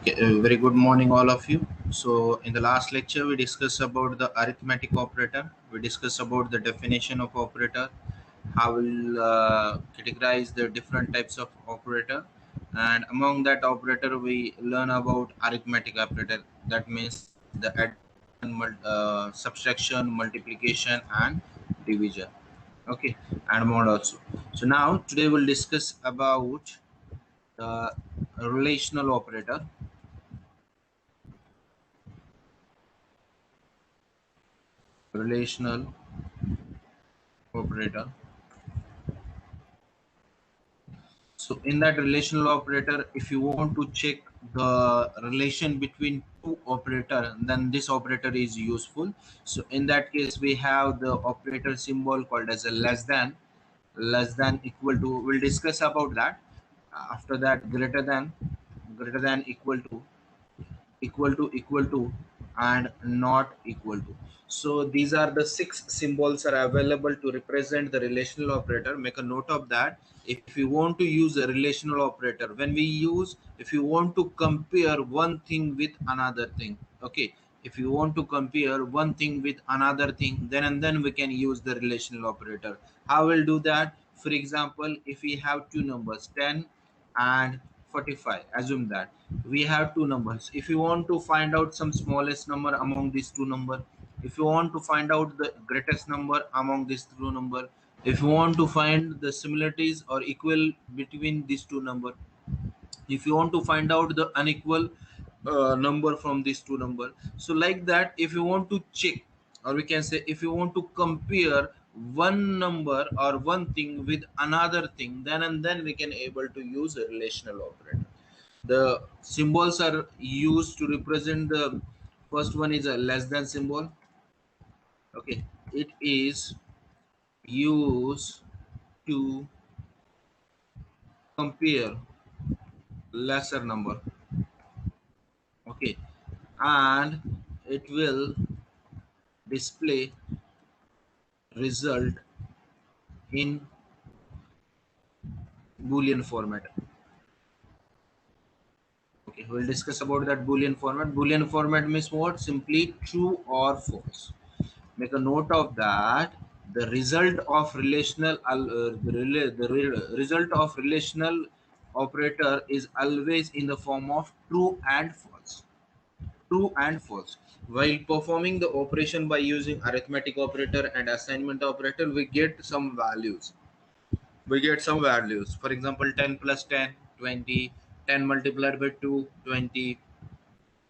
Okay, very good morning, all of you. So, in the last lecture, we discussed about the arithmetic operator. We discussed about the definition of operator, how we'll categorize the different types of operator, and among that operator, we learn about arithmetic operator. That means the addition, subtraction, multiplication, and division. Okay, and more also. So now today we'll discuss about the relational operator. Relational operator. So in that relational operator, if you want to check the relation between two operator, then this operator is useful. So in that case, we have the operator symbol called as a less than, equal to. We'll discuss about that. After that, greater than, equal to, and not equal to. So these are the six symbols are available to represent the relational operator. Make a note of that. If you want to use a relational operator, when we use, if you want to compare one thing with another thing, okay, if you want to compare one thing with another thing, then we can use the relational operator. How we'll do that? For example, if we have two numbers, 10 and 45, assume that we have two numbers. If you want to find out some smallest number among these two number, if you want to find out the greatest number among these two number, if you want to find the similarities or equal between these two number, if you want to find out the unequal number from these two number, so like that, if you want to check, or we can say if you want to compare one number or one thing with another thing, then we can able to use a relational operator. The symbols are used to represent the first one is a less than symbol. Okay, it is used to compare lesser number. Okay, and it will display result in boolean format. Okay, we'll discuss about that boolean format. Boolean format means what? Simply true or false. Make a note of that. The result of relational result of relational operator is always in the form of true and false. True and false. While performing the operation by using arithmetic operator and assignment operator, we get some values. For example, 10 plus 10, 20, 10 multiplied by 2, 20,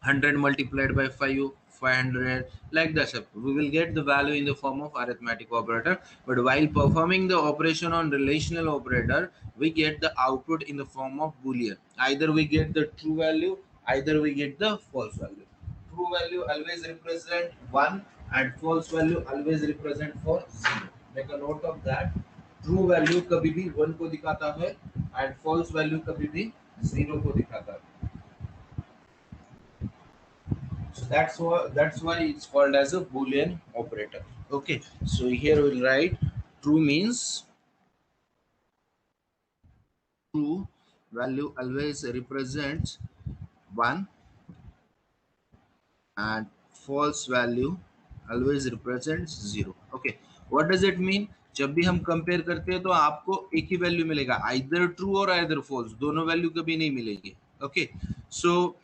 100 multiplied by 5, 500, like that. We will get the value in the form of arithmetic operator, but while performing the operation on relational operator, we get the output in the form of boolean. Either we get the true value, either we get the false value. True value always represent 1 and false value always represent for 0. Make a note of that. True value कभी भी 1 को दिखाता है and false value कभी भी 0 को दिखाता है. So that's why it's called as a boolean operator. Okay, so here we'll write true means true value always represents 1 and false value always represents 0. Okay, what does it mean? जब भी हम compare करते हैं तो आपको एक ही value मिलेगा, either true और आइदर फॉल्स, दोनों वैल्यू कभी नहीं मिलेगी. Okay, so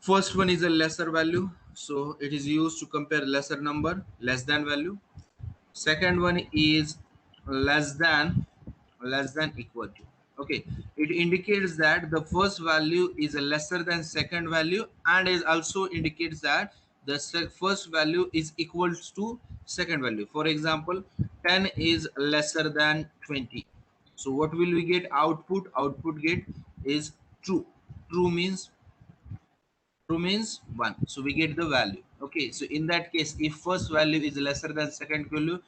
first one is a lesser value, so it is used to compare lesser number, less than value. Second one is less than equal to. Okay, it indicates that the first value is a lesser than second value, and is also indicates that the first value is equals to second value. For example, 10 is lesser than 20, so what will we get? Output get is true. True means 1, so we get the value. Okay, so in that case, if first value is lesser than second value,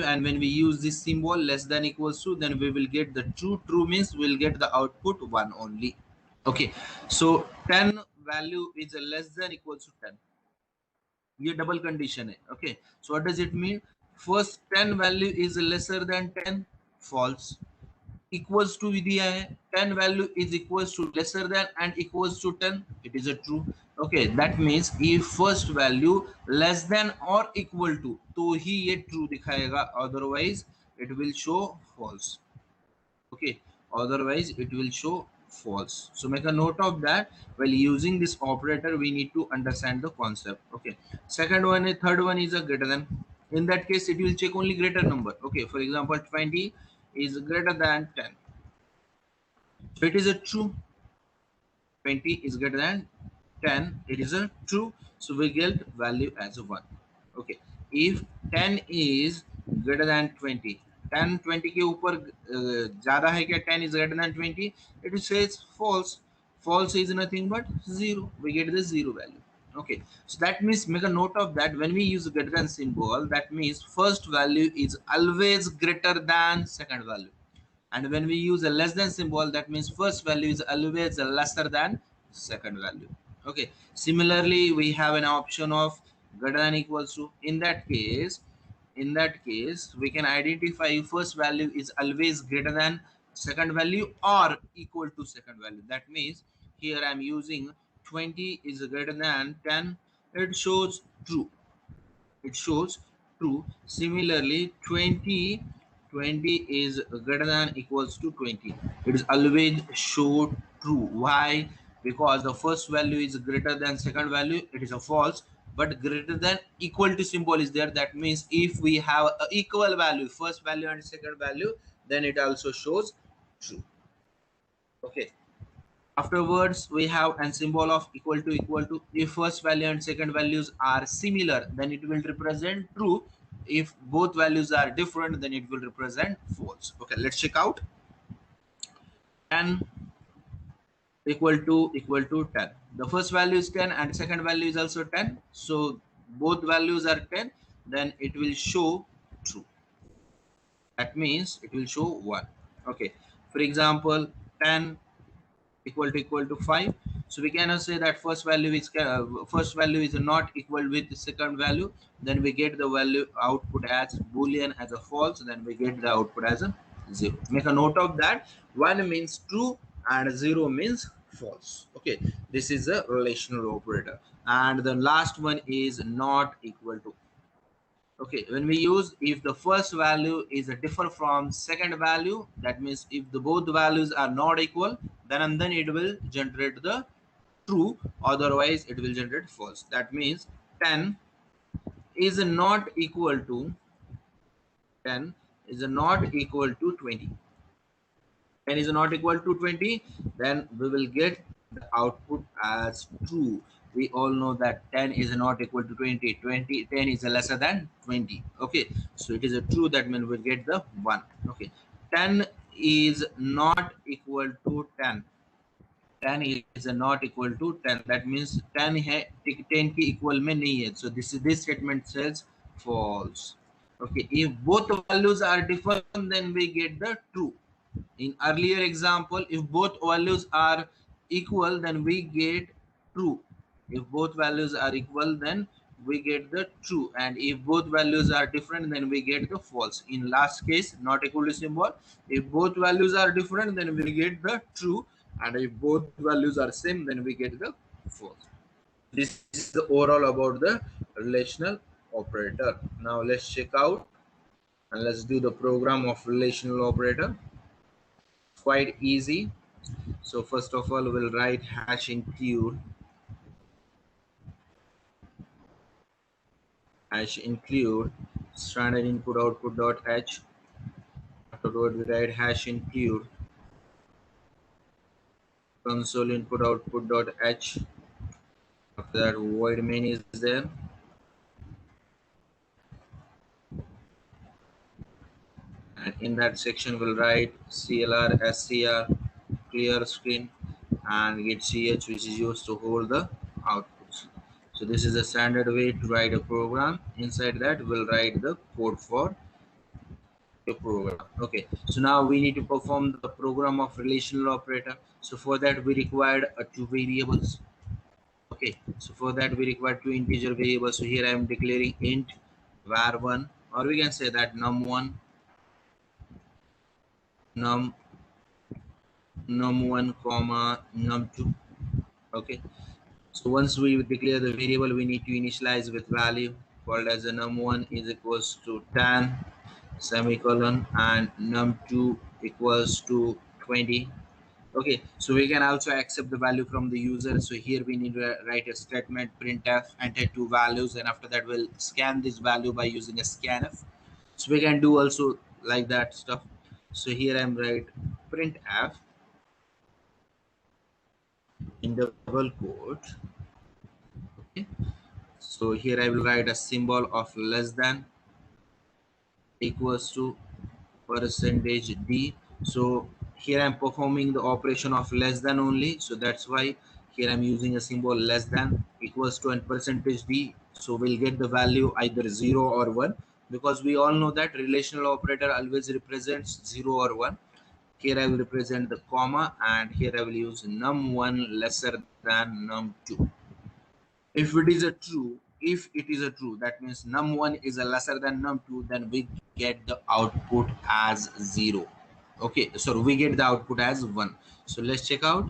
and when we use this symbol less than equals to, then we will get the true. True means we'll get the output 1 only. Okay, so 10 value is less than equals to 10. ये double condition है. Okay, so what does it mean? First 10 value is lesser than 10, false. Equals to दिया है, 10 value is equals to lesser than and equals to 10, it is a true. Okay, that means if first value less than और equal to तो ही ये true दिखाएगा, otherwise it will show false. Okay, otherwise it will show false. So make a note of that. While using this operator we need to understand the concept. Okay, third one is a greater than. In that case it will check only greater number. Okay, for example 20 is greater than 10, so it is a true. 20 is greater than 10, it is a true, so we get value as a 1. Okay, if 10 is greater than 20, 10 20 के ऊपर ज़्यादा है क्या, 10 is greater than 20, it says false. False is nothing but 0, we get the 0 value. Okay, so that means make a note of that. When we use greater than symbol, that means first value is always greater than second value, and when we use a less than symbol, that means first value is always lesser than second value. Okay, similarly we have an option of greater than equals to. In that case we can identify first value is always greater than second value or equal to second value. That means here I am using 20 is greater than 10, it shows true, it shows true. Similarly 20 is greater than equals to 20, it is always show true. Why? Because the first value is greater than second value, it is a false, but greater than equal to symbol is there. That means if we have a equal value, first value and second value, then it also shows true. Okay, afterwards we have a symbol of equal to equal to. If first value and second values are similar, then it will represent true. If both values are different, then it will represent false. Okay, let's check out. 10 equal to 10, the first value is 10 and second value is also 10, so both values are 10, then it will show true. That means it will show 1. Okay, for example 10 equal to 5, so we cannot say that first value is not equal with the second value, then we get the value output as boolean as a false, then we get the output as a 0. Make a note of that. 1 means true and 0 means false. Okay, this is a relational operator. And the last one is not equal to. Okay, when we use if the first value is differ from second value, that means if the both values are not equal, then and then it will generate the true, otherwise it will generate false. That means 10 is not equal to 10 is not equal to 20. 10 is not equal to 20, then we will get the output as true. We all know that 10 is not equal to 20, 10 is lesser than 20. Okay, so it is a true, that means we get the 1. Okay, 10 is not equal to 10, 10 is not equal to 10, that means 10 है 10 के equal में नहीं है, so this statement says false. Okay, if both values are different, then we get the true. In earlier example, if both values are equal, then we get true. If both values are equal, then we get the true, and if both values are different, then we get the false. In last case, not equal to symbol, if both values are different, then we get the true, and if both values are same, then we get the false. This is the overall about the relational operator. Now let's check out and let's do the program of relational operator. Quite easy. So first of all, we'll write hash include standard input output dot h. Afterward we write hash include console input output dot h. After that void main is there. And in that section we'll write clr scr clear screen and get ch, which is used to hold the outputs. So this is a standard way to write a program. Inside that we'll write the code for a program. Okay, so now we need to perform the program of relational operator. So for that we required two variables. Okay, so for that we require two integer variables. So here I am declaring int var1, or we can say that num1, num num1 comma num2. Okay, so once we declare the variable, we need to initialize with value called as a num1 is equals to 10 semicolon and num2 equals to 20. Okay, so we can also accept the value from the user. So here we need to write a statement printf, enter two values, and after that we'll scan this value by using a scanf. So we can do also like that stuff. So here I'm write printf in double quote. Okay, so here I will write a symbol of less than equals to percentage d. So here I'm performing the operation of less than only, so that's why here I'm using a symbol less than equals to and percentage d. So we'll get the value either 0 or 1, because we all know that relational operator always represents 0 or 1. Here I will represent the comma, and here I will use num1 lesser than num2. If it is a true, if it is a true, that means num1 is a lesser than num2, then we get the output as 0. Okay, so we get the output as 1. So let's check out.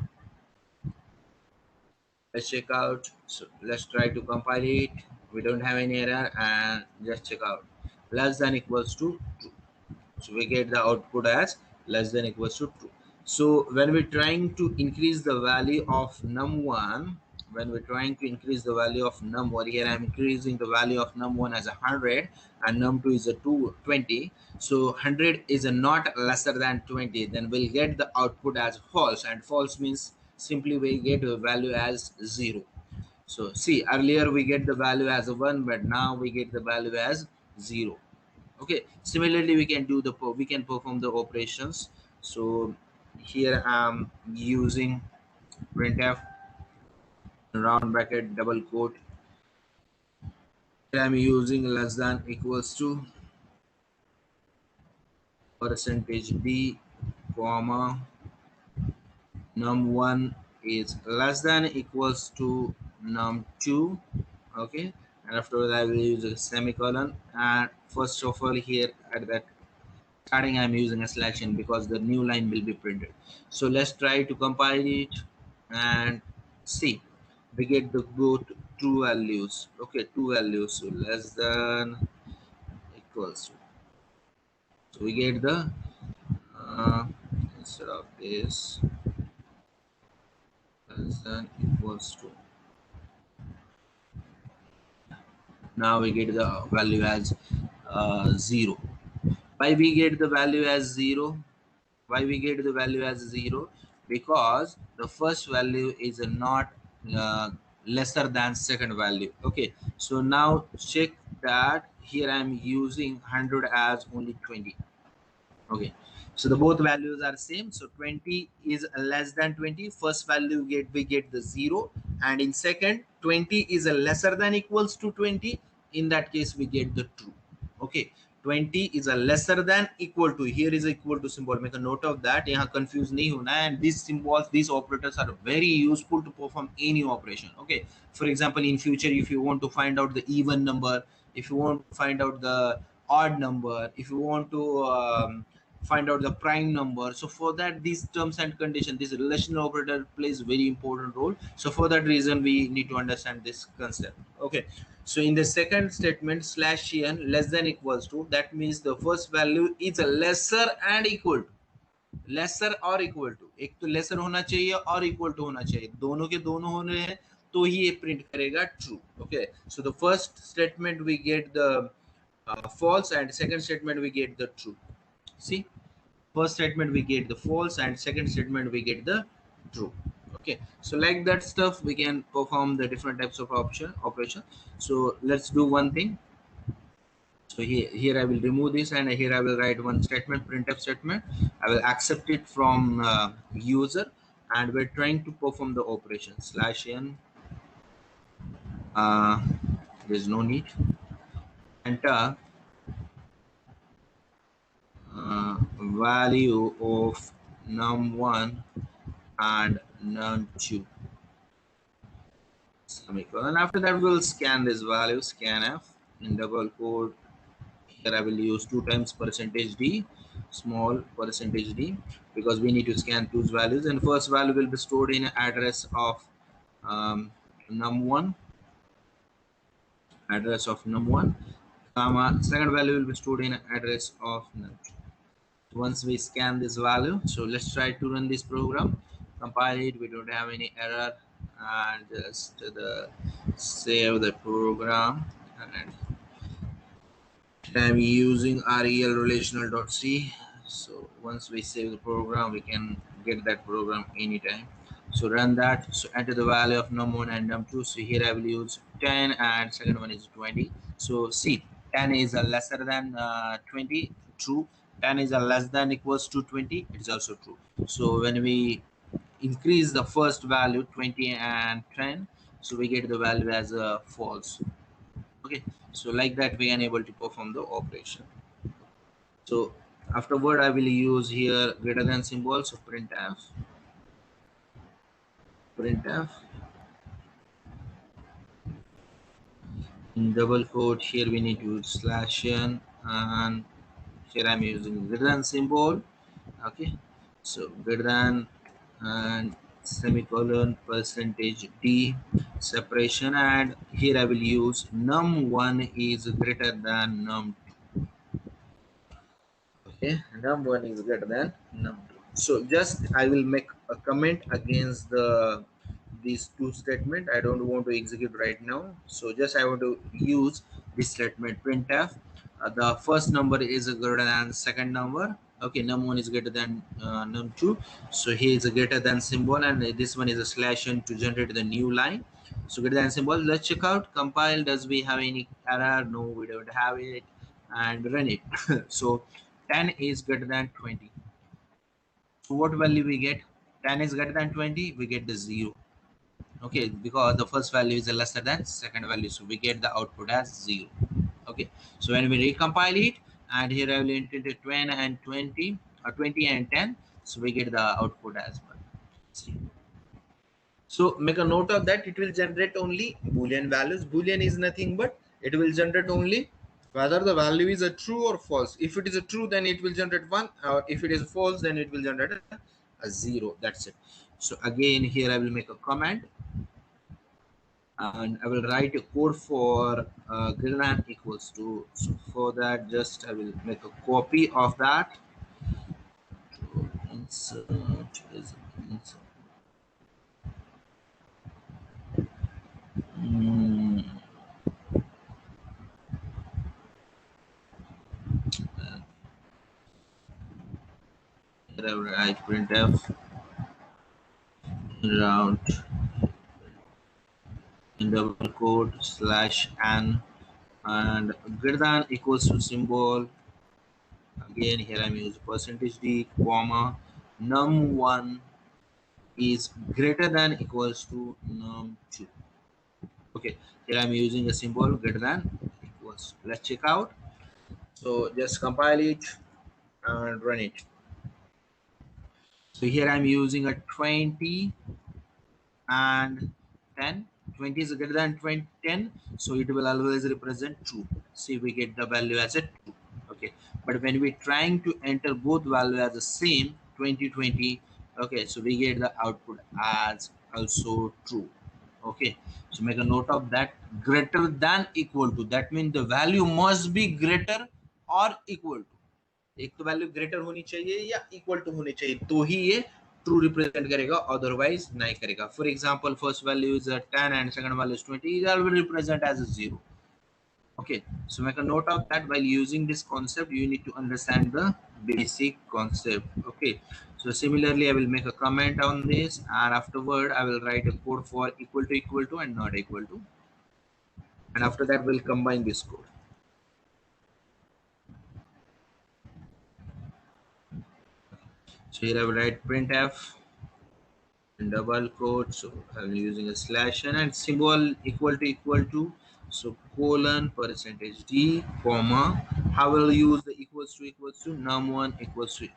So let's try to compile it. We don't have any error, and just check out less than equals to true. So we get the output as less than equals to true. So when we're trying to increase the value of num1, when we're trying to increase the value of num1, here I'm increasing the value of num1 as 100 and num2 is a 220. So 100 is a not lesser than 20, then we'll get the output as false, and false means simply we get the value as 0. So see, earlier we get the value as a 1, but now we get the value as 0. Okay, similarly we can do the we can perform the operations. So here I'm using printf round bracket double quote. Here I'm using less than equals to percentage d comma num1 is less than equals to num2. Okay, and after that I will use a semicolon, and first of all here at that starting I'm using a selection because the new line will be printed. So let's try to compile it and see. We get the both true values. Okay, two values. So less than equals to. So we get the instead of this less than equals to. Now we get the value as 0. Why we get the value as 0? Why we get the value as 0? Because the first value is not uh, lesser than second value. Okay, so now check that here I'm using 100 as only 20. Okay, so the both values are same. So 20 is less than 20. First value we get the 0, and in second 20 is a lesser than equals to 20. In that case we get the true. Okay, 20 is a lesser than equal to, here is equal to symbol, make a note of that, यहाँ confuse नहीं होना है. And these symbols, these operators are very useful to perform any operation. Okay, for example, in future if you want to find out the even number, if you want to find out the odd number, if you want to find out the prime number, so for that these terms and condition, this relational operator plays very important role. So for that reason we need to understand this concept. Okay, so in the second statement slash n less than equals to, that means the first value is a lesser and equal to, lesser और equal to, एक तो laser होना चाहिए और equal to होना चाहिए, दोनों के दोनों होने हैं तो ही ये प्रिंट करेगा true. Okay, so the first statement we get the false, and second statement we get the true. See, first statement we get the false and second statement we get the true. Okay, so like that stuff we can perform the different types of operation. So let's do one thing. So here I will remove this, and here I will write one statement, printf statement. I will accept it from user, and we're trying to perform the operation slash n. There's no need. Enter value of num1 and num2 semicolon. After that we'll scan this value, scanf in double quote. Here I will use 2 times percentage d. small percentage d, because we need to scan those values. And first value will be stored in address of num1, comma second value will be stored in address of num2. Once we scan this value, so let's try to run this program, compile it. We don't have any error, and just the save the program. And I'm using rel relational.c. So once we save the program, we can get that program anytime. So run that. So enter the value of num1 and num2. So here I will use 10 and second one is 20. So see, 10 is a lesser than 20, true. 10 is a less than equals to 20, it's also true. So when we increase the first value 20 and 10, so we get the value as a false. Okay, so like that we are able to perform the operation. So afterward I will use here greater than symbol. So printf in double quote, here we need to use /n, and here I'm using greater than symbol. Okay, so greater than and semicolon percentage d separation, and here I will use num1 is greater than num2. Okay, num1 is greater than num2. So just I will make a comment against the these two statement. I don't want to execute right now, so just I want to use this statement printf. The first number is greater than second number. Okay, num1 is greater than num2. So here is a greater than symbol, and this one is a /n to generate the new line. So greater than symbol. Let's check out compile. Does we have any error? No, we don't have it. And run it. So 10 is greater than 20. So what value we get? 10 is greater than 20, we get the 0. Okay, because the first value is lesser than second value, so we get the output as 0. Okay, so when we recompile it, and here I will enter 20 and 20, or 20 and 10, so we get the output as well. See. So make a note of that. It will generate only boolean values. Boolean is nothing but it will generate only whether the value is a true or false. If it is a true, then it will generate 1, or if it is false, then it will generate a 0. That's it. So again here I will make a comment, and I will write a code for greater than equals to. So for that, just I will make a copy of that. Insert is insert. Here I will write printf round in double quote /n, and greater than equals to symbol. Again here I'm using percentage d comma num1 is greater than equals to num2. Okay, here I'm using a symbol greater than equals. Let's check out. So just compile it and run it. So here I'm using a 20 and 10. 20 is greater than 20, 10, so it will always represent true. See, we get the value as a true. Okay, but when we trying to enter both value as the same 20, 20, okay, so we get the output as also true. Okay, so make a note of that. Greater than equal to, that means the value must be greater or equal to. एक तो value greater होनी चाहिए या equal to होनी चाहिए, तो ही ये ट्रू रिप्रेजेंट करेगा, अदरवाइज नहीं करेगा. For example first value is 10 and second value is 20, it will represent as a 0. Okay, so make a note of that. While using this concept, you need to understand the basic concept. Okay, so similarly I will make a comment on this, and afterward I will write a code for equal to and not equal to, and after that we'll combine this code. So here I will write printf in double quote, so I'm using a /n and symbol equal to, so colon percentage d comma, how will use the equals to num1 equals to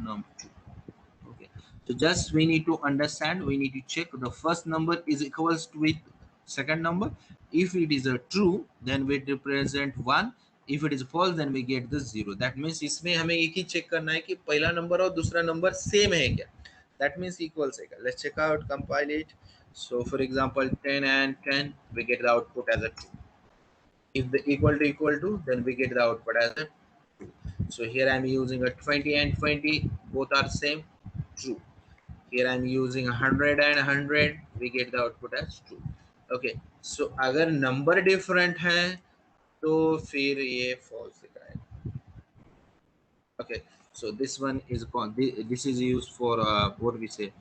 num2. Okay, so just we need to understand, we need to check the first number is equals to with second number. If it is a true, then we represent 1, If it is false then we get the 0. That means इसमें हमें एक ही check करना है कि पहला number और दूसरा number same है क्या. That means equals है क्या. Let's check out, compile it. So for example 10 and 10 we get the output as a 2. If the equal to then we get the output as a 2. So here I'm using a 20 and 20, both are same, true. Here I'm using 100 and 100, we get the output as 2. Okay, so अगर number different है तो फिर ये false दिखाएगा. Okay, so this one is called, this is used for what we say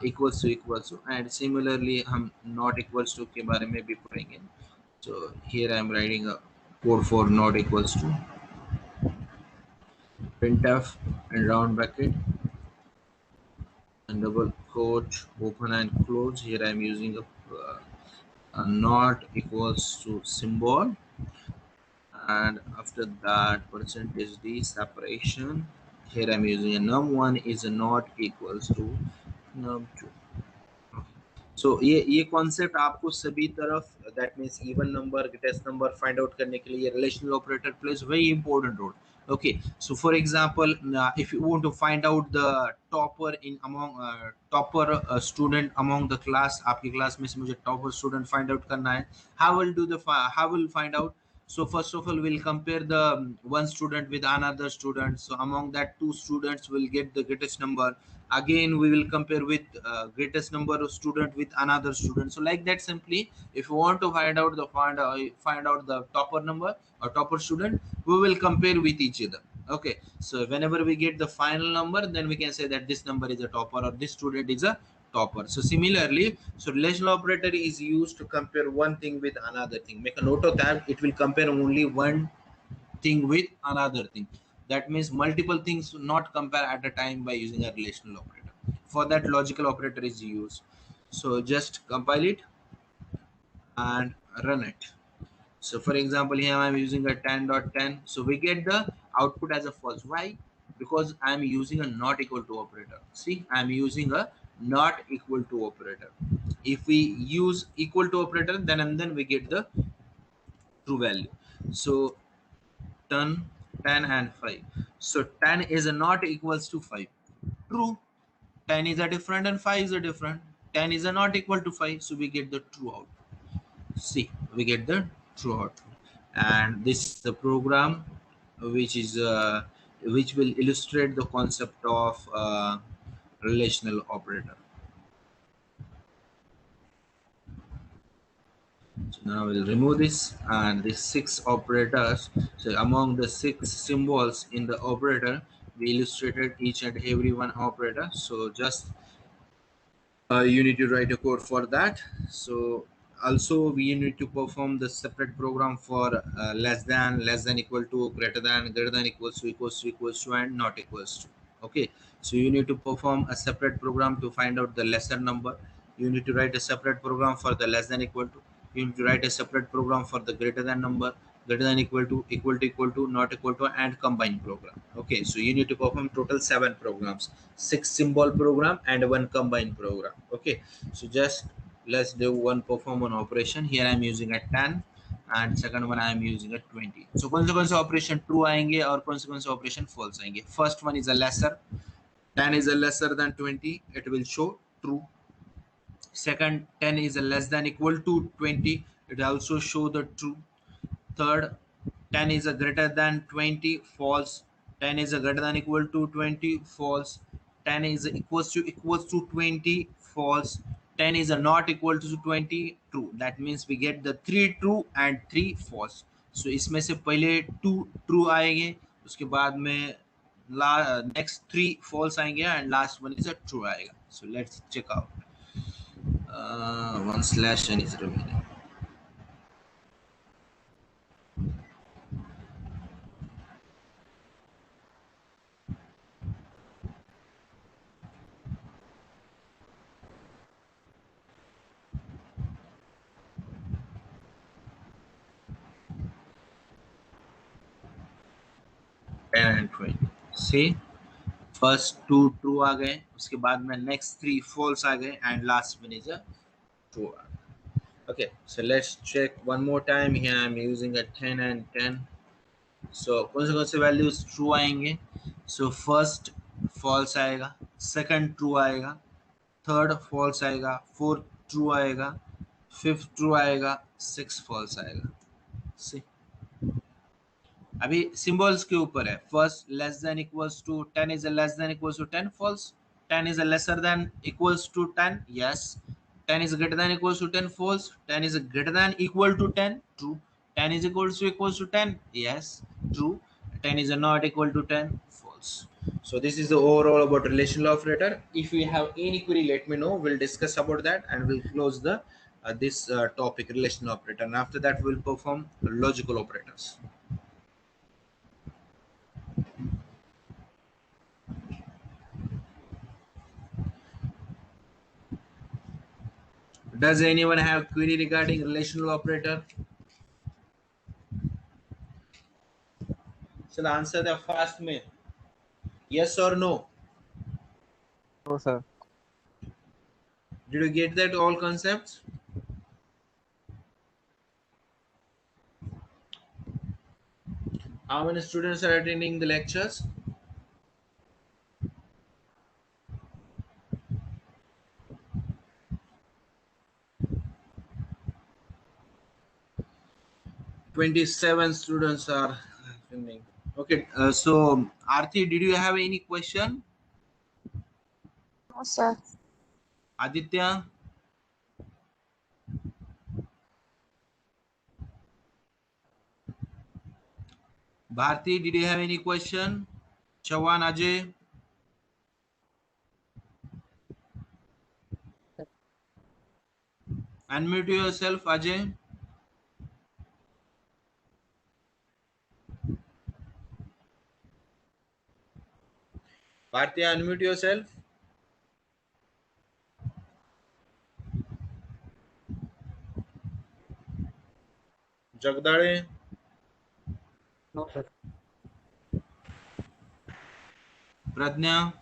equals to, and similarly हम not equals to के बारे में भी पढ़ेंगे. So here I am writing a code for not equals to, printf and round bracket and double quote open and close. Here I am using a not equals to symbol, and after that percentage d separation. Here I'm using a num1 is not equals to num2. सो ये concept आपको सभी तरफ, that means even number, greatest number find out करने के लिए relational operator plays very important role. Okay, so for example, if you want to find out the topper in among topper student among the class, आपकी class में से मुझे topper student find out करना है. How will find out? So first of all we'll compare the one student with another student. So among that two students will get the greatest number. Again we will compare with greatest number of student with another student. So like that, simply if you want to find out the topper number or topper student, we will compare with each other. Okay, so whenever we get the final number, then we can say that this number is a topper or this student is a topper. So similarly, so relational operator is used to compare one thing with another thing. Make a note of that, it will compare only one thing with another thing. That means multiple things not compare at a time by using a relational operator. For that, logical operator is used. So just compile it and run it. So for example, here I'm using a 10.10. So we get the output as a false. Why? Because I'm using a not equal to operator. See, I'm using a not equal to operator. If we use equal to operator, then and then we get the true value. So 10, 10 and 5. So 10 is not equals to 5. True. 10 is a different and 5 is a different. 10 is a not equal to 5. So we get the true output. See, we get the true output. And this is the program which will illustrate the concept of relational operator. So now we'll remove this, and these 6 operators. So among the 6 symbols in the operator, we illustrated each and every one operator. So just you need to write a code for that. So also we need to perform the separate program for less than equal to, greater than equals to and not equals to. Okay, so you need to perform a separate program to find out the lesser number. You need to write a separate program for the less than equal to. You need to write a separate program for the greater than number, greater than equal to, not equal to, and combine program. Okay, so you need to perform total 7 programs, 6 symbol program and 1 combine program. Okay, so just let's do one perform one operation. Here I'm using a 10 and second one I am using a 20. So कौन से operation true आएंगे और कौन से operation false आएंगे. First one is a lesser. 10 is a lesser than 20, it will show true. Second, 10 is a less than equal to 20, it also show the true. Third, 10 is a greater than 20, false. 10 is a greater than equal to 20, false. 10 is equals to 20, false. 10 is a not equal to 20, true. That means we get the 3 true and 3 false. So इसमें से पहले 2 true आएंगे, उसके बाद में next 3 false आएंगे and last one is a true आएगा. So let's check out. One slash n is remaining. And 20. See, first 2 true आ गए, उसके बाद में next 3 false आ गए and last one is a true. Okay, so let's check one more time. Here I'm using a 10 and 10. सो कौन से values true आएंगे? So first false आएगा, second true आएगा, थर्ड फॉल्स आएगा, फोर्थ ट्रू आएगा, fifth true आएगा, six false आएगा। See, अभी सिंबल्स के ऊपर है। First less than equals to 10 is less than equals to 10, false. 10 is lesser than equals to 10, yes. 10 is greater than equals to 10, false. 10 is greater than equal to 10, true. 10 is equals to 10, yes, true. 10 is not equal to 10, false. So this is the overall about relational operator. If you have any query, let me know. We'll discuss about that and we'll close the this topic, relational operator, and after that we'll perform logical operators. Does anyone have query regarding relational operator? So the answer the fast me. Yes or no? No, sir. Did you get that all concepts? How many students are attending the lectures? Twenty-seven students are attending. Okay, so Arti, did you have any question? No, sir. Aditya? Bharti, did you have any question? Chawan, Ajay? Unmute yourself, Ajay. Bharti, unmute yourself. Jagdale? No, sir. Pradnya?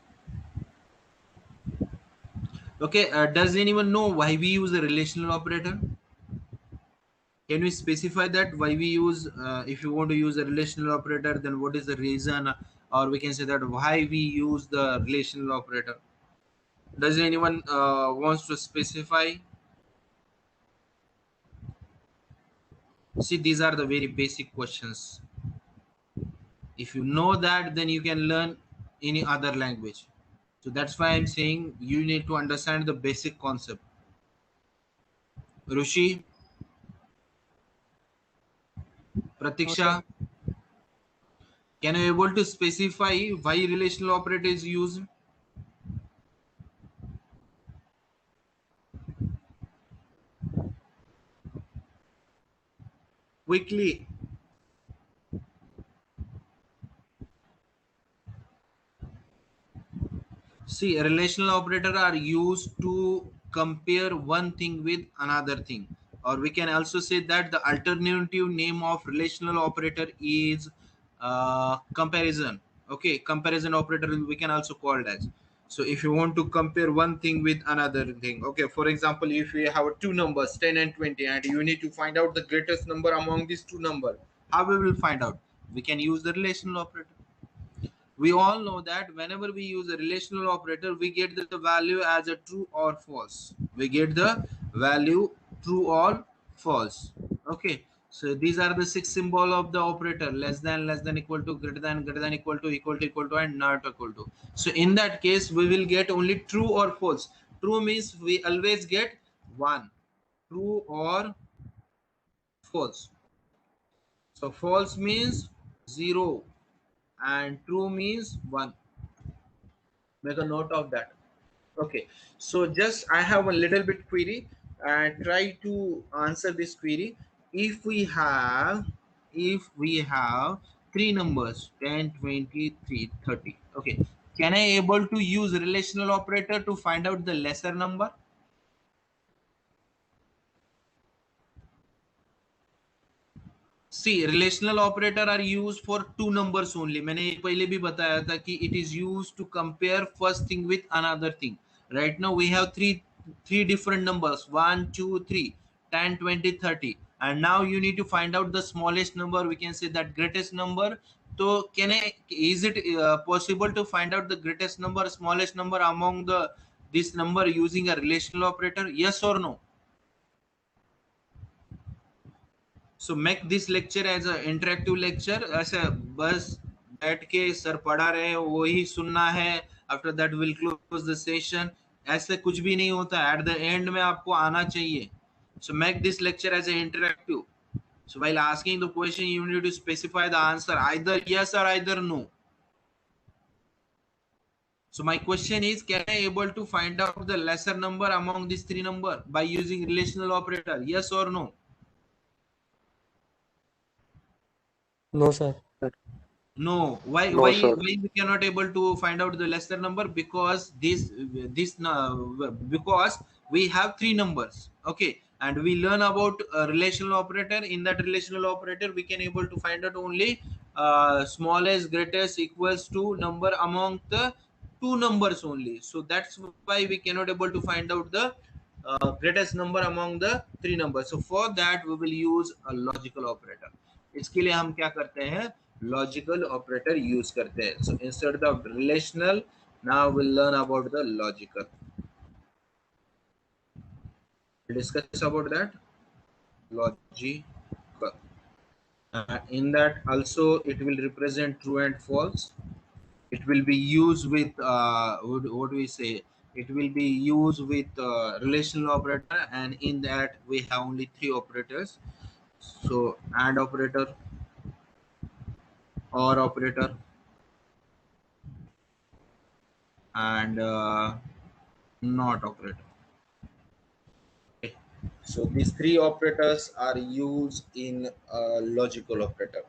Okay, does anyone know why we use a relational operator? Can we specify that why we use, if you want to use a relational operator, then what is the reason, or we can say that why we use the relational operator? Does anyone wants to specify? See, these are the very basic questions. If you know that, then you can learn any other language. So that's why I'm saying you need to understand the basic concept. Rushi, No, sir. Pratiksha, can you able to specify why relational operator is used? Quickly. See, relational operator are used to compare one thing with another thing, or we can also say that the alternative name of relational operator is comparison. Okay, comparison operator we can also call it as. So if you want to compare one thing with another thing, okay, for example, if we have two numbers 10 and 20 and you need to find out the greatest number among these two numbers, how we will find out? We can use the relational operator. We all know that whenever we use a relational operator, we get the value as a true or false. We get the value true or false. Okay. So these are the six symbol of the operator: less than, equal to, greater than, equal to, and not equal to. So in that case, we will get only true or false. True means we always get one. True or false. So false means zero, and true means one. Make a note of that. Okay, so just I have a little bit query and try to answer this query. If we have three numbers 10, 23, 30. Okay, can I able to use relational operator to find out the lesser number? See, relational operator are used for two numbers only. मैंने पहले भी बताया था कि it is used to compare first thing with another thing. Right now we have three different numbers 1, 2, 3, 10, 20, 30. and now you need to find out the smallest number, we can say that greatest number. So is it possible to find out the greatest number, smallest number among the this number using a relational operator? Yes or no? So make this lecture as a interactive lecture, ऐसे बस बैठ के sir पढ़ा रहे हैं वही सुनना है, after that will close the session. ऐसे कुछ भी नहीं होता, एट द एंड में आपको आना चाहिए। So make this lecture as an interactive. So while asking the question, you need to specify the answer either yes or either no. So my question is, can I able to find out the lesser number among these three number by using relational operator? Yes or no? No, sir. No. Why No, why sir. why we cannot able to find out the lesser number? Because because we have three numbers. Okay, and we learn about a relational operator. In that relational operator, we can able to find out only smallest, greatest equals to number among the two numbers only. So that's why we cannot able to find out the greatest number among the three numbers. So for that we will use a logical operator. इसके लिए हम क्या करते हैं, logical operator use करते हैं. So instead of relational, now will learn about the logical. Discuss about that logical. In that also it will represent true and false. It will be used with what do we say, it will be used with relational operator, and in that we have only three operators. So and operator, or operator, and not operator. Okay. So these three operators are used in a logical operator.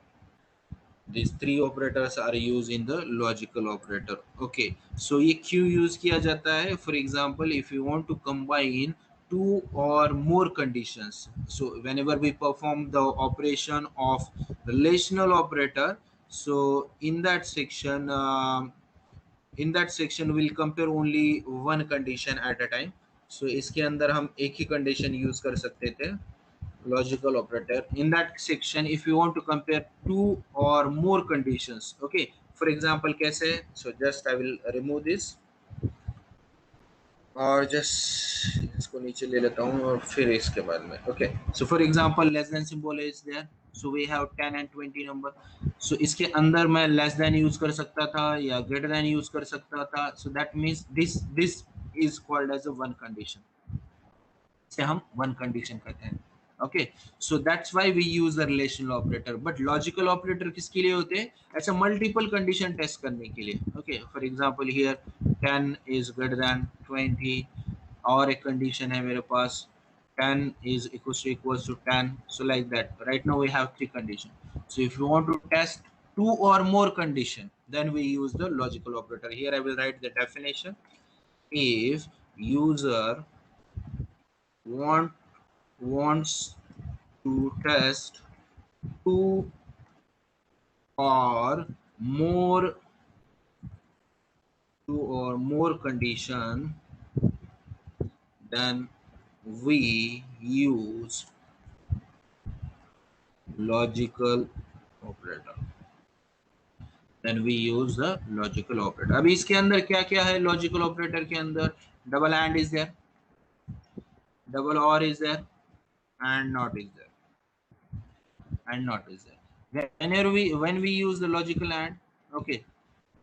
These three operators are used in the logical operator. Okay, so ये क्यों use किया जाता है? For example, if you want to combine two or more conditions, so whenever we perform the operation of relational operator, so in that section we'll compare only one condition at a time. So इसके अंदर हम एक ही condition use कर सकते थे, logical operator. In that section, if you want to compare two or more conditions, okay, for example कैसे, so just I will remove this और just इसको नीचे ले लेता हूँ और फिर इसके बाद में. Okay, so for example less than symbol is there, so we have 10 and 20 number. So इसके अंदर मैं less than use कर सकता था या greater than use कर सकता था. So that means this is called as a one condition. से हम one condition कहते हैं. Okay, so that's why we use the relational operator. But logical operator किसके लिए होते हैं? ऐसा multiple condition test करने के लिए. Okay, for example here 10 is greater than 20, और एक condition है मेरे पास 10 is equals to 10. So like that. Right now we have three conditions. So if you want to test two or more condition, then we use the logical operator. Here I will write the definition. If user wants to test two or more condition, then we use logical operator. अभी इसके अंदर क्या क्या है logical operator के अंदर? Double and is there, double or is there, and not is there, when we use the logical and, okay,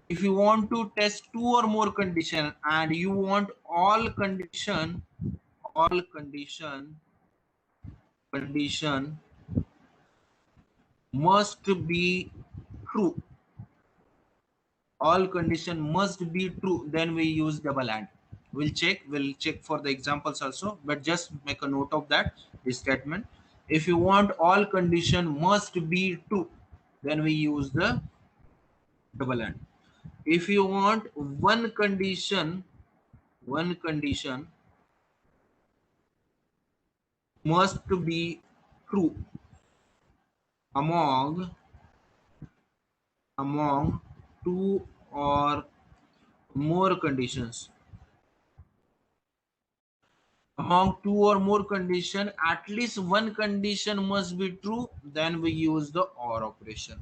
if you want to test two or more condition and you want all condition must be true, all condition must be true, then we use double and. We'll check for the examples also, but just make a note of that, this statement. If you want all condition must be true, then we use the double and. If you want one condition must be true among two or more conditions, among two or more condition, at least one condition must be true, then we use the or operation.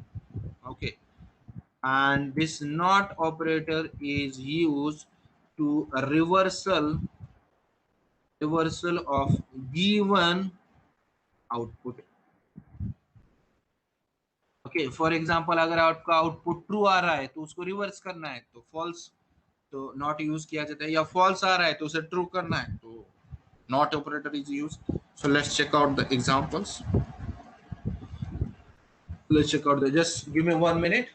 Okay, and this not operator is used to a reversal of given output. Okay, for example अगर आपका output true आ रहा है तो उसको reverse करना है तो false, तो नॉट यूज किया जाता है, या फॉल्स आ रहा है तो उसे ट्रू करना है तो not operator is use. So let's check out the examples. Let's check out the, just give me 1 minute.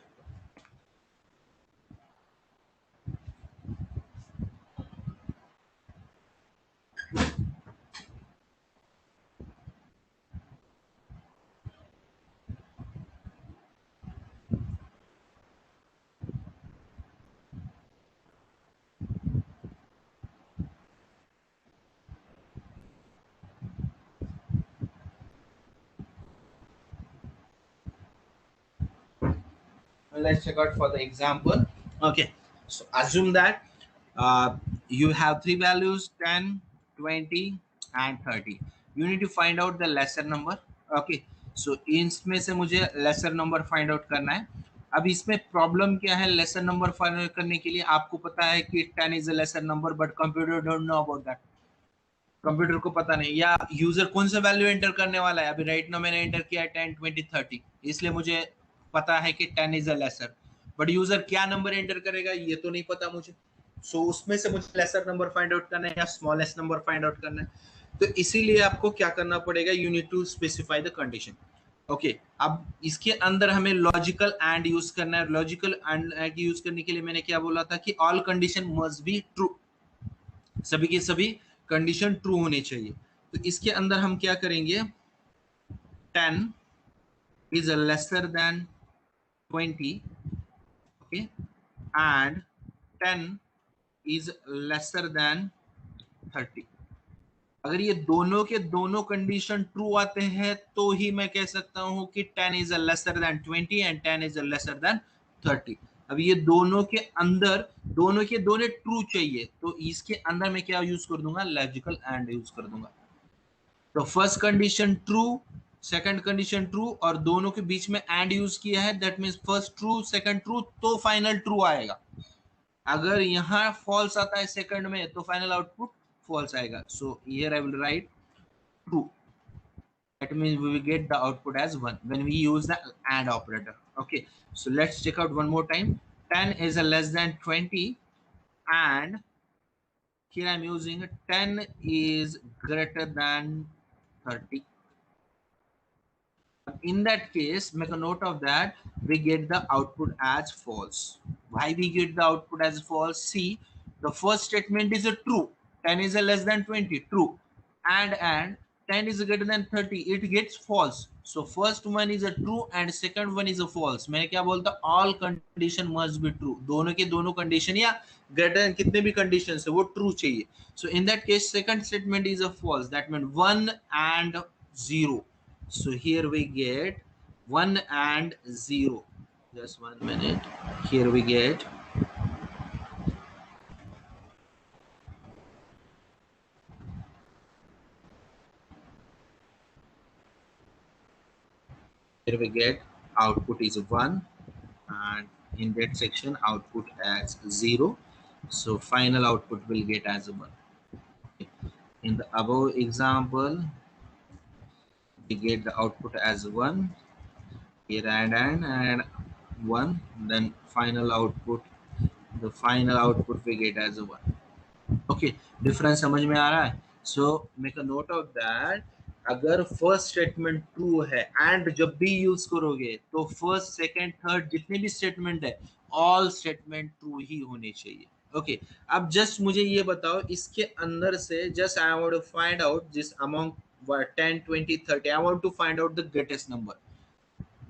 Let's check out for the example. Okay, so assume that you have three values 10, 20 and 30. You need to find out the lesser number. Okay, so इसमें से मुझे lesser number find out करना है. अब इसमें problem क्या है lesser number find out करने के लिए? आपको पता है कि 10 is a lesser number but computer don't know about that. Computer को पता नहीं, या यूजर कौन सा वैल्यू एंटर करने वाला है. अभी राइट नाउ मैंने एंटर किया है 10, 20, 30, इसलिए मुझे पता है कि 10 is a lesser, but user क्या नंबर एंटर करेगा ये तो नहीं पता मुझे. सो उसमें से मुझे लेसर नंबर फाइंड आउट करना है या स्मॉलेस्ट नंबर फाइंड आउट करना है. तो इसीलिए आपको क्या करना पड़ेगा, you need to specify the condition. Okay, अब इसके अंदर हमें लॉजिकल एंड यूज करना है. लॉजिकल एंड यूज करने के लिए मैंने क्या बोला था कि all condition must be true, सभी की सभी कंडीशन ट्रू होनी चाहिए. तो इसके अंदर हम क्या करेंगे, 10 is lesser than 20, okay, and 10 is lesser than 30. अगर ये दोनों के दोनों कंडीशन ट्रू आते हैं तो ही मैं कह सकता हूं कि 10 is lesser than 20 and 10 is lesser than 30. अब ये दोनों के अंदर दोनों के दोनों ट्रू चाहिए तो इसके अंदर मैं क्या यूज कर दूंगा, लॉजिकल एंड यूज कर दूंगा. तो first condition true, second condition true, और दोनों के बीच में एंड यूज किया है, that means first true second true तो फाइनल ट्रू आएगा. अगर यहाँ फॉल्स आता है सेकंड में तो फाइनल आउटपुट फॉल्स आएगा. So here I will write true. That means we will get the output as 1 when we use the AND operator. Okay, so let's check out one more time. 10 is a less than 20 and here I'm using 10 is greater than 30. In that case, make a note of that, we get the output as false. Why we get the output as false? See, the first statement is a true, 10 is a less than 20, true, and 10 is greater than 30, it gets false. So first one is a true and second one is a false. मैंने क्या बोलता, all condition must be true, दोनों के दोनों condition या greater than कितने भी conditions है वो true चाहिए. So in that case second statement is a false, that means 1 and 0. So here we get 1 and 0. Just 1 minute. Here we get output is 1 and in that section output as 0. So final output will get as 1. In the above example, we get the output as 1 here and 1, then final output, the final output we get as 1. Okay, difference समझ में आ रहा है. So make a note of that. अगर first statement true है and जब भी use करोगे तो फर्स्ट सेकंड थर्ड जितने भी स्टेटमेंट है ऑल स्टेटमेंट ट्रू ही होने चाहिए. ओके, अब जस्ट मुझे ये बताओ इसके अंदर से just I want to find out this among 10, 20, 30. I want to find out the greatest number.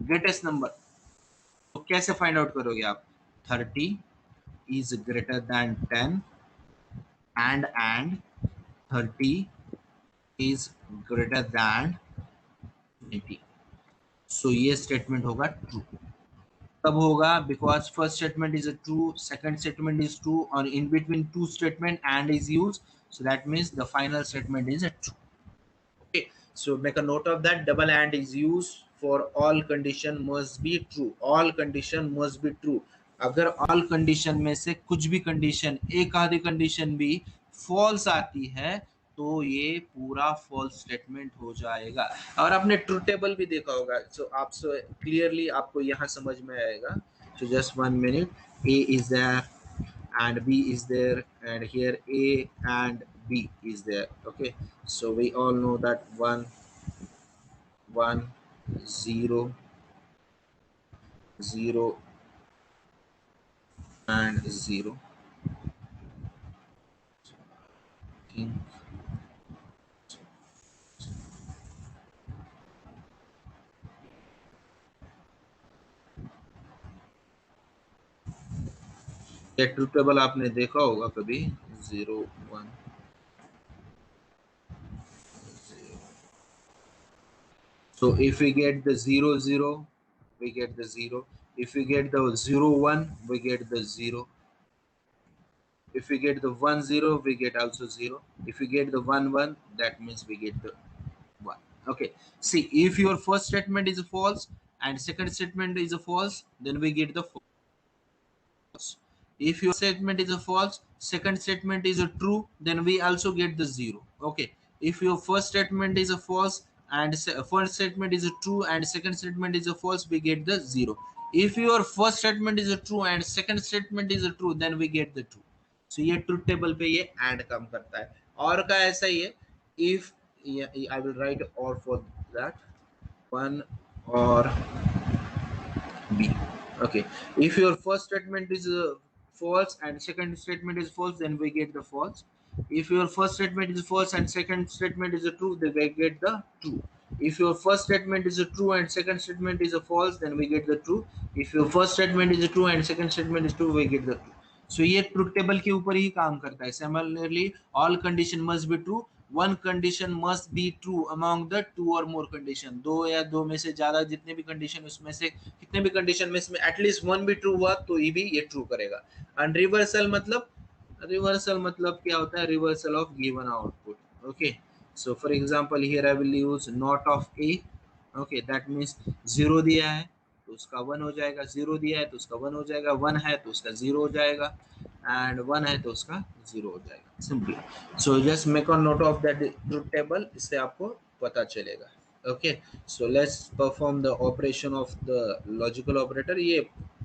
Greatest number तो कैसे फाइंड आउट करोगे आप? 30 is greater than 10 and 30 is greater than 20. So ये स्टेटमेंट होगा ट्रू. तब होगा because first statement is a true, second statement is true, और in between two statement and is use. So that means the final statement is a true. Okay, so make a note of that. Double and is used for all condition must be true. All condition must be true. अगर all condition में से कुछ भी condition, एक आधी condition भी false आती है तो ये पूरा false statement हो जाएगा. और आपने ट्रू टेबल भी देखा होगा, so आप क्लियरली आपको यहाँ समझ में आएगा. So just 1 minute. A is there and B is there, and here A and B is there. Okay, so we all know that 1 1 0 0 and 0. Okay. ये ट्रूथ टेबल आपने देखा होगा कभी. 0 1 0. So if we get the 0 0, we get the 0. If we get the 0 1, we get the 0. If we get the 1 0, we get also 0. If we get the 1 1, that means we get the 1. Okay, see, if your first statement is false and second statement is a false, then we get the false. If your statement is a false, second statement is a true, then we also get the 0. Okay, if your first statement is a false and first statement is a true and second statement is a false, we get the 0. If your first statement is a true and second statement is a true, then we get the 2. So ये truth table पे ये and काम करता है. और का ऐसा ही है. If I will write or for that, 1 or B. Okay, if your first statement is false and second statement is false, then we get the false. If your first statement is false and second statement is a true, then we get the true. If your first statement is a true and second statement is a false, then we get the true. If your first statement is a true and second statement is true, we get the true. So ये truth table के ऊपर ही काम करता है. Similarly, all condition must be true. One condition must be true among the two or more condition. दो या दो में से ज्यादा जितने भी कंडीशन उसमें से कितने भी कंडीशन में इसमें एटलीस्ट वन भी ट्रू हुआ तो ये भी ये ट्रू करेगा. एंड रिवर्सल मतलब क्या होता है? Reversal of given output. Okay, so for example here I will use not of A. Okay, that means 0 दिया है तो उसका 1 हो जाएगा, 0 दिया है तो उसका 1 हो जाएगा, 1 है तो उसका 0 हो जाएगा, एंड 1 है तो उसका 0 हो जाएगा. Simply. So just make a note of that truth table, इससे आपको पता चलेगा. Okay, so let's perform the operation of the logical operator. ये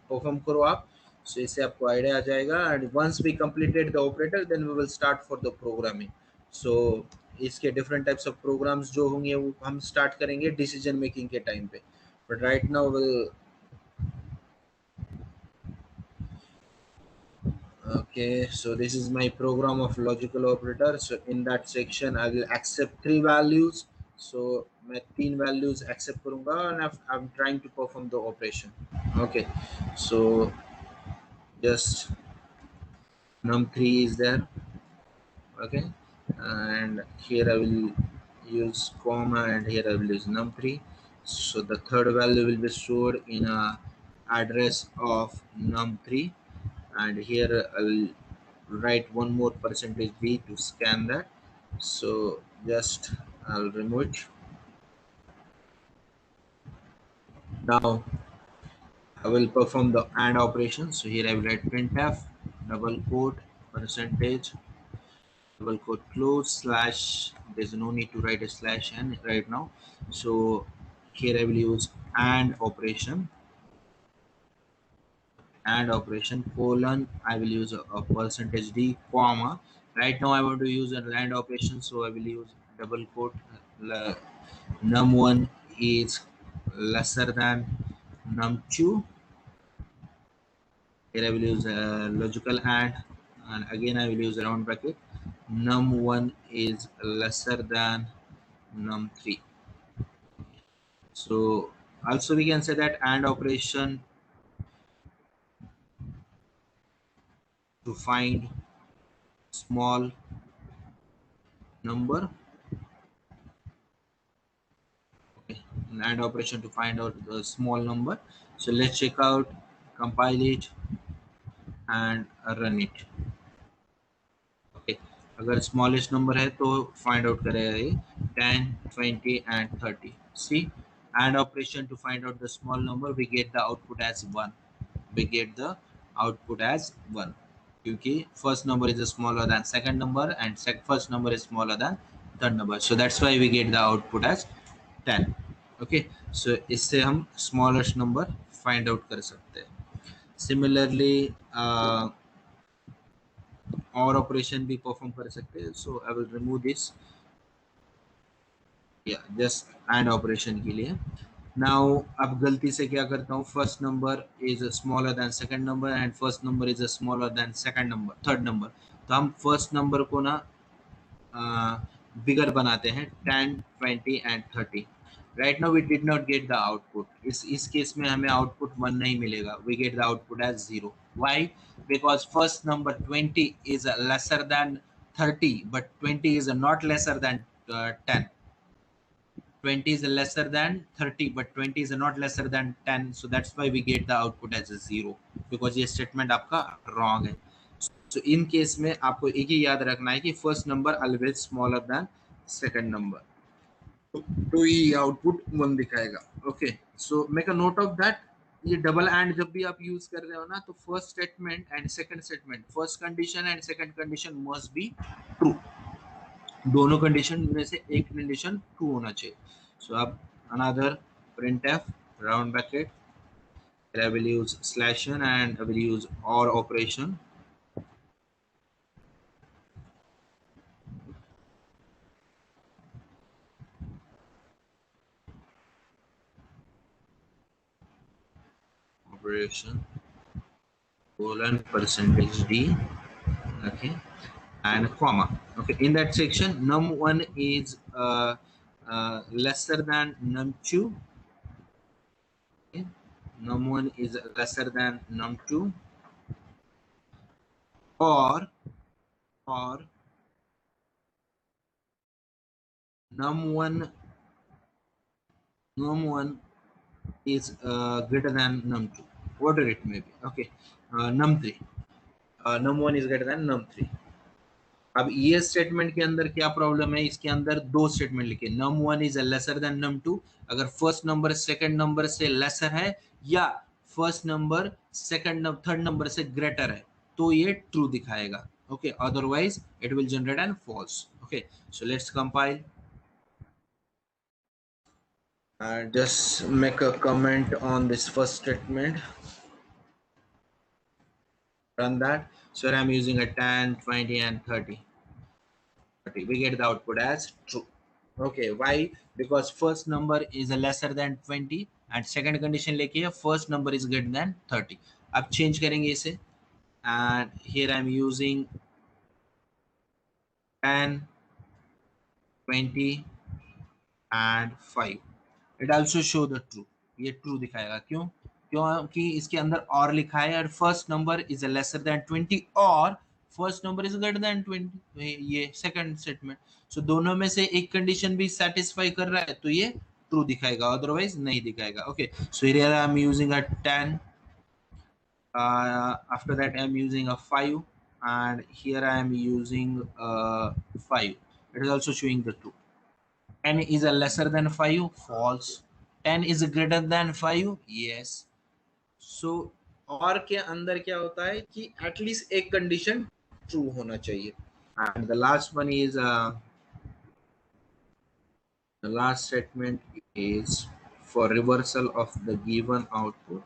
परफॉर्म करो आप. सो इससे आपको आइडिया आ जाएगा. And once we completed the operator, then we will start for the programming. So इसके डिफरेंट टाइप्स ऑफ प्रोग्राम्स जो होंगे वो हम स्टार्ट करेंगे डिसीजन मेकिंग के टाइम पे. But right now okay, so this is my program of logical operator. So in that section I will accept 3 values. So मैं 3 values accept करूँगा and I'm trying to perform the operation. Okay, so just num3 is there. Okay, and here I will use comma and here I will use num3. So the third value will be stored in a address of num3, and here I will write one more percentage %b to scan that. So just I'll remove it. Now I will perform the AND operation. So here I will write printf double quote percentage double quote close slash. There's no need to write a slash n right now. So here I will use AND operation colon. I will use a percentage %d comma. Right now I want to use an AND operation, so I will use double quote num1 is lesser than num2. Here I will use a logical and again I will use a round bracket. Num1 is lesser than num3. So also we can say that AND operation to find small number. Okay, an AND operation to find out the small number. So let's check out, compile it and run it. Okay, अगर smallest number है तो find out करेगा ये 10, 20 and 30. See and operation to find out the small number, we get the output as 1. We get the output as 1 क्योंकि first number is smaller than second number and first number is smaller than third number, so that's why we get the output as 10. Okay, so इससे हम smallest number find out कर सकते हैं. Similarly और operation भी perform कर सकते हैं, so I will remove this. Yeah, just and operation के लिए. नाउ अब गलती से क्या करता हूँ, first number is smaller than second number and first number is smaller than second number third number. तो हम फर्स्ट नंबर को ना बिगर बनाते हैं 10, 20 and 30. Right now we did not get the output. इस केस में हमें आउटपुट 1 नहीं मिलेगा. We get the output as 0. Why? Because first number 20 is lesser than 30 but 20 is not lesser than 10. 20 is lesser than 30 but 20 is not lesser than 10, so that's why we get the output as a 0 because ये statement आपका wrong है. So in case में आपको एक ही याद रखना है कि first number always smaller than second number, तो ये आउटपुट 1 दिखाएगा. Okay, so make a note of that. ये डबल एंड जब भी आप यूज कर रहे हो ना, तो first statement and second statement, first condition and second condition must be true. दोनों कंडीशन में से एक कंडीशन ट्रू होना चाहिए. सो अब another printf round bracket, I will use slash n and I will use OR operation. Operation colon percentage d, okay, and comma. Okay, in that section num1 is lesser than num2. Okay. Num1 is lesser than num2 or num1 is greater than num2, whatever it may be. Okay, num3, num1 is greater than num3. अब ये statement के अंदर क्या problem है, इसके अंदर दो statement लिखे, num1 is lesser than num2. अगर फर्स्ट नंबर सेकंड नंबर से लेसर है या first number second third number से ग्रेटर है तो ये ट्रू दिखाएगा. Okay, otherwise it will generate an false. Okay, so let's compile. Just make a comment on this first statement. Run that. So I'm using a 10, 20 and 30. We get the output as true. Okay, why? Because first number is a lesser than 20 and second condition लेके first number is greater than 30. अब change करेंगे इसे and here I'm using 10, 20 and 5. It also show the true. ये true दिखाएगा. क्यों? क्योंकि इसके अंदर और लिखा है और first number is lesser then 20 और first number is greater then 20. ये सेकंड स्टेटमेंट. सो दोनों में से एक कंडीशन भी सेटिस्फाई कर रहा है तो ये ट्रू दिखाएगा, अदरवाइज नहीं दिखाएगा. Okay, so here I am using a 10, after that I am using a 5 and here I am using 5. It is also showing the true. 10 is a lesser than 5, false. 10 is greater than 5, yes. सो और के अंदर क्या होता है कि at least एक condition true होना चाहिए. And the last one is the last statement is for reversal of the given output.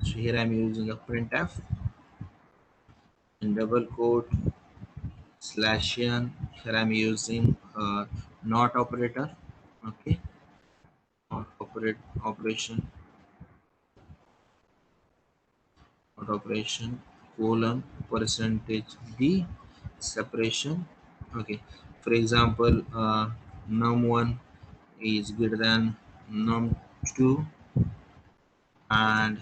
So here I am using a printf in double quote /n. Here I am using not operator. Okay, not operation colon percentage d separation. Okay, for example num1 is greater than num2 and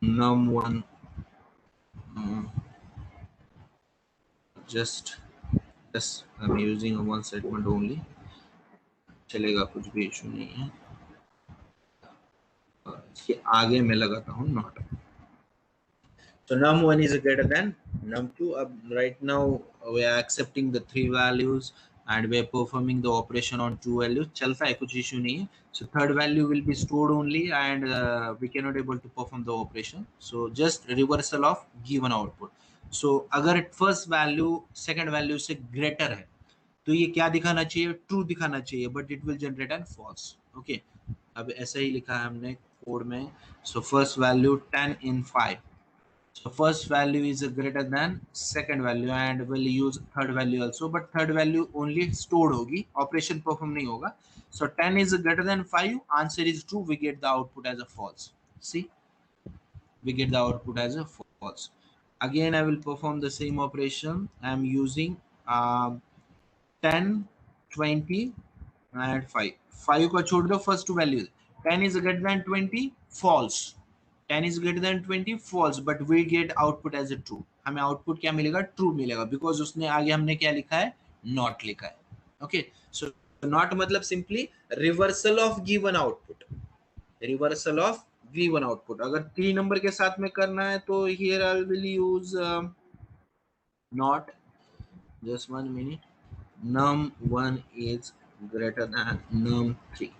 num1 just I'm using a one statement only, चलेगा, कुछ भी issue नहीं है. इसके आगे मैं लगाता हूँ not. So num1 is greater than num2. Right now we are accepting the 3 values and we are performing the operation on 2 values. चलता है, कुछ issue नहीं है. So third value will be stored only and we cannot able to perform the operation. So just reversal of given output. So अगर first value second value से greater है तो ये क्या दिखाना चाहिए? ट्रू दिखाना चाहिए, but it will generate an false. Okay, अब ऐसा ही लिखा है हमने कोड में. So first value 10 in 5. So first value is greater than second value and will use third value also, but third value only stored होगी, operation perform नहीं होगा. So 10 is greater than 5, answer is true, we get the output as a false. See, we get the output as a false. Again I will perform the same operation. I am using 10, 20 and 5. 5 को छोड़ दो, first two values. 10 is greater than 20, false. 10 is greater than 20, false, but we get output as a true. हमें output क्या मिलेगा? True मिलेगा, because उसने आगे हमने क्या लिखा है? Not लिखा है. Okay, so not मतलब simply reversal of given output. Reversal of given output. अगर 3 नंबर के साथ में करना है तो here I will use not. Just 1 minute. num1 is greater than num3.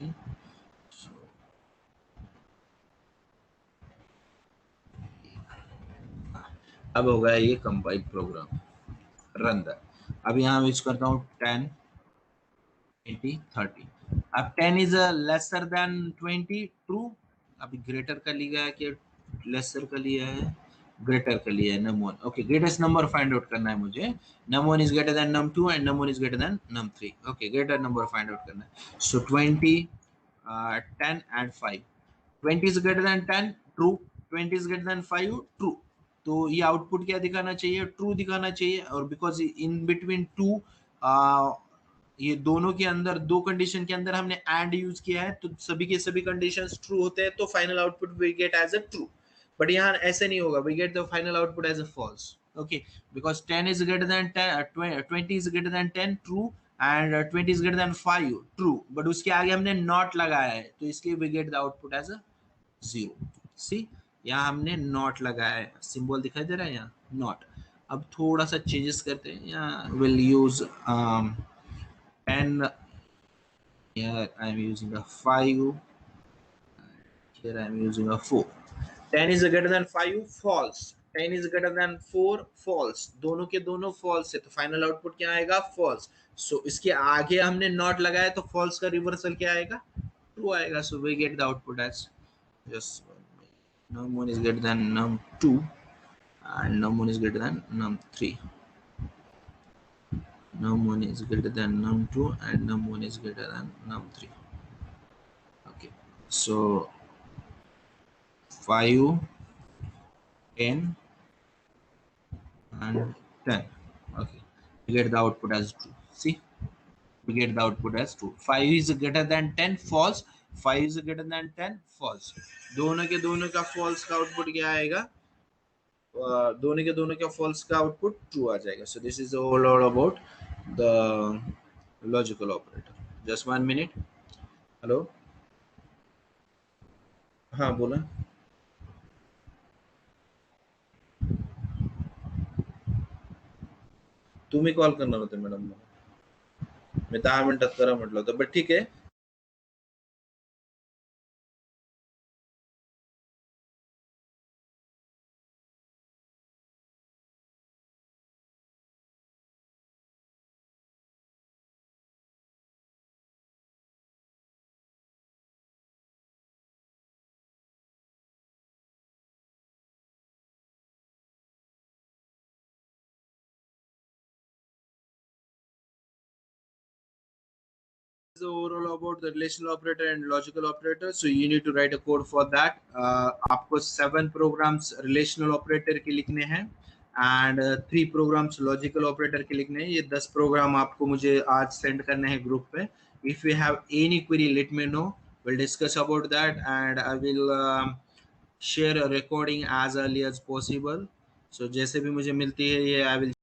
Okay. So, अब हो गया ये कंपाइल प्रोग्राम, रन द. अब यहाँ यूज करता हूँ 10, 20, 30. अब 10 इज लेसर देन 20, ट्रू. अभी ग्रेटर का लिया है कि लेसर का लिया है? ग्रेटर का लिया है, num1. Okay, greatest number find out करना है मुझे. num1 is greater than num2 and num1 is greater than num3. Okay, greater number find out करना है. सो 20, 10 and 5. 20 is greater than 10, true. 20 is greater than 5, true. तो ये output क्या दिखाना चाहिए? ट्रू दिखाना चाहिए. और बिकॉज इन बिटवीन टू, ये दोनों के अंदर, दो कंडीशन के अंदर हमने एंड यूज किया है, तो सभी के सभी कंडीशंस ट्रू होते हैं, तो final output we get as a true. But यहाँ ऐसे नहीं होगा, we get the final output as a false. Okay, because 10 is greater than 10, 20 is greater than 10, true. And 20 is greater than 5, true. But उसके आगे हमने not लगाया है, तो इसलिए we get the output as a 0. See, यहाँ हमने not लगाया है, सिंबल दिखाई दे रहा है यहाँ, नॉट. अब थोड़ा सा चेंजेस करते हैं. यहाँ will use 10. Here I am using a 5. Here I am using a 4. 10 is greater than 5, false. 10 is greater than 4, false. दोनों के दोनों false है, तो फाइनल आउटपुट क्या आएगा? false. So इसके आगे हमने not लगाया, तो false का रिवर्सल क्या आएगा? true आएगा. So we get the output as just num1 is greater than num2 and num1 is greater than num3. num1 is greater than num2 and num1 is greater than num3. Okay, so 5, 10 and 10. Okay, we get the output as true. See, we get the output as true. 5 is greater than 10, false. 5 is greater than 10, false. दोनों के दोनों का false का output क्या आएगा? दोनों के दोनों का false का output true आ जाएगा. So this is all about the logical operator. Just 1 minute. Hello. हाँ बोला. तुम्ही कॉल करणार होते मॅडम, मी 10 मिनिटात करा म्हटलं होतं, बट ठीक आहे. Overall about the relational operator and logical operator, so you need to write a code for that. आपको 7 programs relational operator के लिखने हैं and 3 programs logical operator के लिखने हैं. ये 10 program आपको मुझे आज send करने हैं group पे. If you have any query, let me know. We'll discuss about that and I will share a recording as early as possible. So जैसे भी मुझे मिलती है ये I will